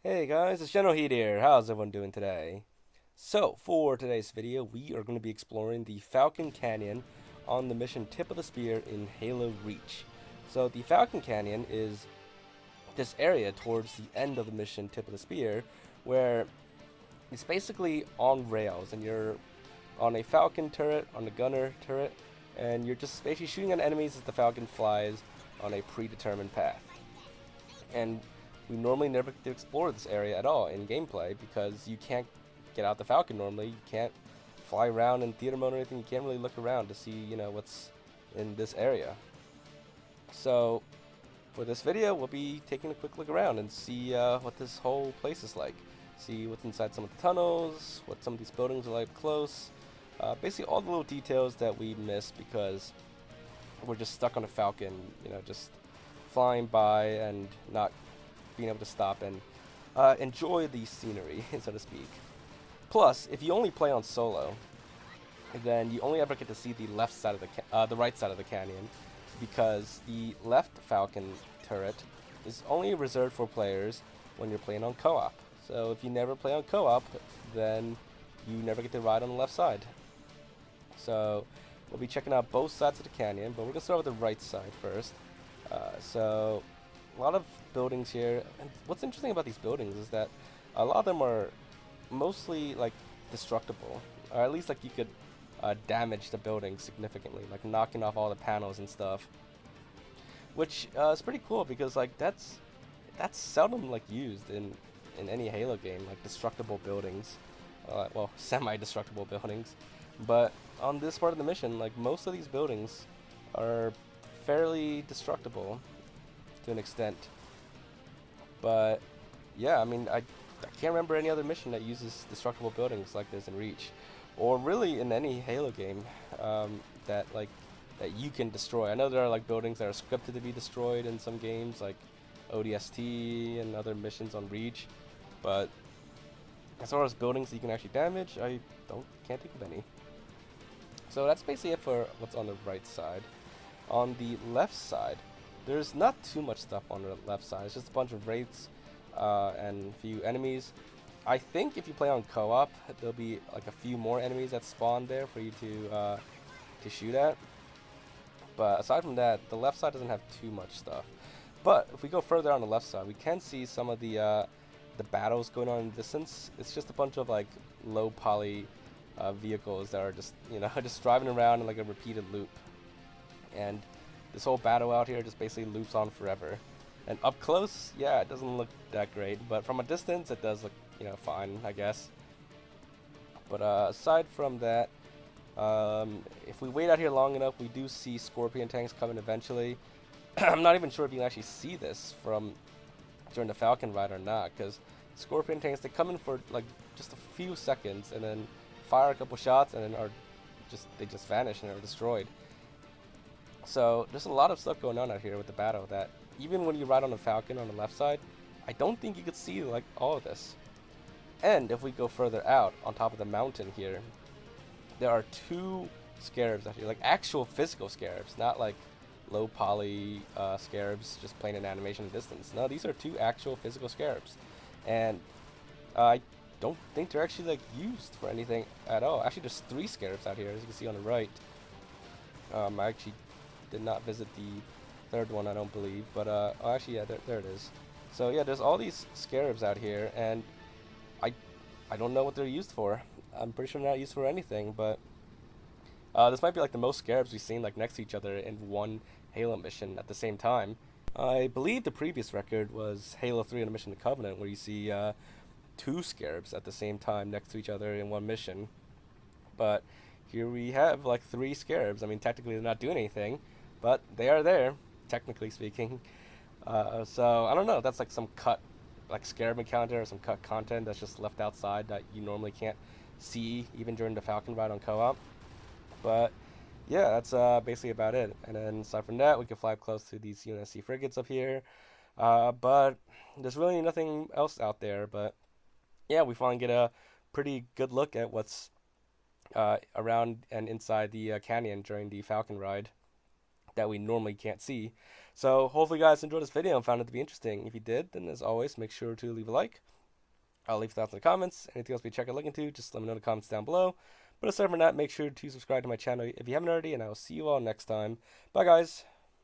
Hey guys, it's Generalkidd here. How's everyone doing today? So, for today's video, we are going to be exploring the Falcon Canyon on the mission Tip of the Spear in Halo Reach. So, the Falcon Canyon is this area towards the end of the mission Tip of the Spear where it's basically on rails and you're on a Falcon turret, on a gunner turret, and you're just basically shooting at enemies as the Falcon flies on a predetermined path. And we normally never get to explore this area at all in gameplay because you can't get out the Falcon normally. You can't fly around in theater mode or anything. You can't really look around to see, what's in this area. So, for this video, we'll be taking a quick look around and see what this whole place is like. See what's inside some of the tunnels, what some of these buildings are like close. Basically, all the little details that we missed because we're just stuck on a Falcon, just flying by and not being able to stop and enjoy the scenery, so to speak. Plus, if you only play on solo, then you only ever get to see the left side of the right side of the canyon, because the left Falcon turret is only reserved for players when you're playing on co-op. So if you never play on co-op, then you never get to ride on the left side. So we'll be checking out both sides of the canyon, but we're gonna start with the right side first. So a lot of buildings here, and what's interesting about these buildings is that a lot of them are mostly like destructible, or at least like you could damage the building significantly, like knocking off all the panels and stuff, which is pretty cool because like that's seldom like used in any Halo game, like destructible buildings, well, semi-destructible buildings. But on this part of the mission, like most of these buildings are fairly destructible to an extent. But yeah, I mean, I can't remember any other mission that uses destructible buildings like this in Reach, or really in any Halo game that that you can destroy. I know there are like buildings that are scripted to be destroyed in some games, like ODST and other missions on Reach, but as far as buildings that you can actually damage, I can't think of any. So that's basically it for what's on the right side. On the left side, there's not too much stuff on the left side. It's just a bunch of wraiths and a few enemies. I think if you play on co-op, there'll be like a few more enemies that spawn there for you to shoot at. But aside from that, the left side doesn't have too much stuff. But if we go further on the left side, we can see some of the battles going on in the distance. It's just a bunch of like low poly vehicles that are just just driving around in like a repeated loop. And this whole battle out here just basically loops on forever. And up close, yeah, it doesn't look that great, but from a distance, it does look, fine, I guess. But aside from that, if we wait out here long enough, we do see Scorpion tanks coming eventually. I'm not even sure if you can actually see this from during the Falcon ride or not, because Scorpion tanks, they come in for like just a few seconds and then fire a couple shots and then they just vanish and are destroyed. So there's a lot of stuff going on out here with the battle that even when you ride on the Falcon on the left side, I don't think you could see like all of this. And if we go further out on top of the mountain here, there are two scarabs out here, like actual physical scarabs, not like low poly scarabs just playing an animation distance. No, these are two actual physical scarabs, and I don't think they're actually like used for anything at all. Actually, there's three scarabs out here, as you can see on the right. I actually did not visit the third one, I don't believe, but oh, actually, yeah, there it is. So yeah, there's all these scarabs out here, and I don't know what they're used for. I'm pretty sure they're not used for anything, but this might be like the most scarabs we've seen like next to each other in one Halo mission at the same time. I believe the previous record was Halo 3 on a Mission to Covenant, where you see two scarabs at the same time next to each other in one mission. But here we have like three scarabs. I mean, technically they're not doing anything, but they are there, technically speaking. So I don't know. That's like some cut, like scarab encounter or some cut content that's just left outside that you normally can't see even during the Falcon ride on co-op. But yeah, that's basically about it. And then aside from that, we can fly up close to these UNSC frigates up here. But there's really nothing else out there. But yeah, we finally get a pretty good look at what's around and inside the canyon during the Falcon ride that we normally can't see. So hopefully you guys enjoyed this video and found it to be interesting. If you did, then as always, make sure to leave a like. I'll leave thoughts in the comments. Anything else we check or look into, just let me know in the comments down below. But aside from that, make sure to subscribe to my channel if you haven't already, and I will see you all next time. Bye, guys.